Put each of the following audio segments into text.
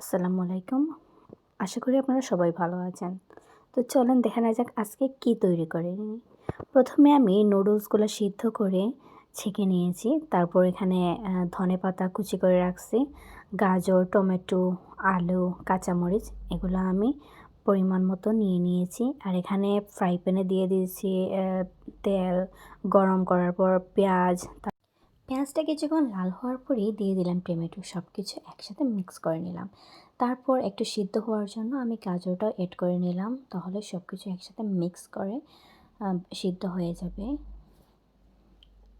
আসসালামু আলাইকুম। আশা করি আপনারা সবাই ভালো আছেন। তো চলেন দেখে নেওয়া যাক আজকে কী তৈরি করে নিই। প্রথমে আমি নুডলসগুলো সিদ্ধ করে ছেঁকে নিয়েছি। তারপর এখানে ধনেপাতা কুচি করে রাখছি। গাজর, টমেটো, আলু, কাঁচামরিচ এগুলো আমি পরিমাণ মতো নিয়ে নিয়েছি। আর এখানে ফ্রাই প্যানে দিয়ে দিয়েছি তেল। গরম করার পর পেঁয়াজটা কিছুক্ষণ লাল হওয়ার পরেই দিয়ে দিলাম টমেটো। সব কিছু একসাথে মিক্স করে নিলাম। তারপর একটু সিদ্ধ হওয়ার জন্য আমি গাজরটাও এড করে নিলাম। তাহলে সব কিছু একসাথে মিক্স করে সিদ্ধ হয়ে যাবে।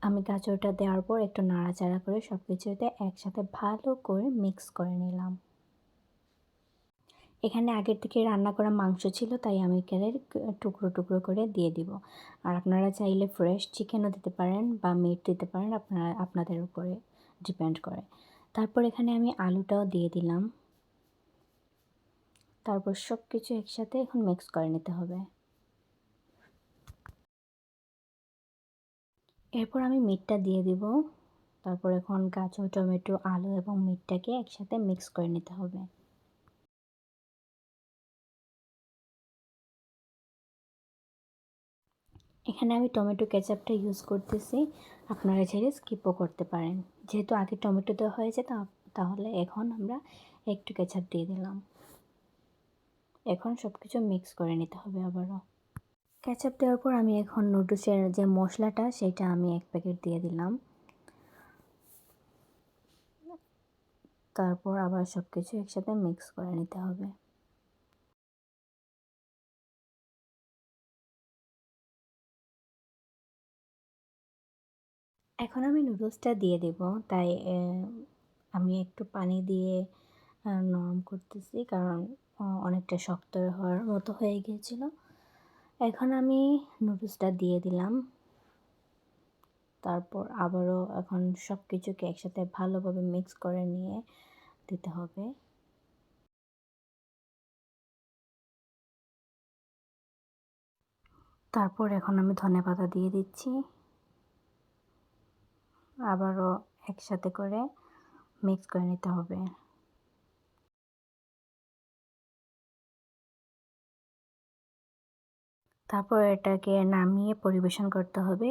আমি গাজরটা দেওয়ার পর একটু নাড়াচাড়া করে সব কিছুতে একসাথে ভালো করে মিক্স করে নিলাম। এখানে আগের থেকে রান্না করা মাংস ছিল, তাই আমি এখানে টুকরো টুকরো করে দিয়ে দিব। আর আপনারা চাইলে ফ্রেশ চিকেনও দিতে পারেন বা মিট দিতে পারেন, আপনাদের উপরে ডিপেন্ড করে। তারপর এখানে আমি আলুটাও দিয়ে দিলাম। তারপর সব কিছু একসাথে এখন মিক্স করে নিতে হবে। এরপর আমি মিটটা দিয়ে দিব। তারপর এখন গাজর, টমেটো, আলু এবং মিটটাকে একসাথে মিক্স করে নিতে হবে। এখানে আমি টমেটো কেচাপটা ইউজ করতেছি। আপনারা চাইলে স্কিপও করতে পারেন। যেহেতু আগে টমেটো দেওয়া হয়েছে, তাহলে এখন আমরা একটু কেচাপ দিয়ে দিলাম। এখন সব কিছু মিক্স করে নিতে হবে আবারও। কেচাপ দেওয়ার পর আমি এখন নুডলসের যে মশলাটা সেটা আমি 1 প্যাকেট দিয়ে দিলাম। তারপর আবার সব কিছু একসাথে মিক্স করে নিতে হবে। এখন আমি নুডলসটা দিয়ে দেব। তাই আমি একটু পানি দিয়ে নরম করতেছি, কারণ অনেকটা শক্ত হওয়ার মতো হয়ে গিয়েছিল। এখন আমি নুডলসটা দিয়ে দিলাম। তারপর আবারও এখন সব কিছুকে একসাথে ভালোভাবে মিক্স করে নিয়ে দিতে হবে। তারপর এখন আমি ধনেপাতা দিয়ে দিচ্ছি। আবারও একসাথে করে মিক্স করে নিতে হবে। তারপর এটাকে নামিয়ে পরিবেশন করতে হবে।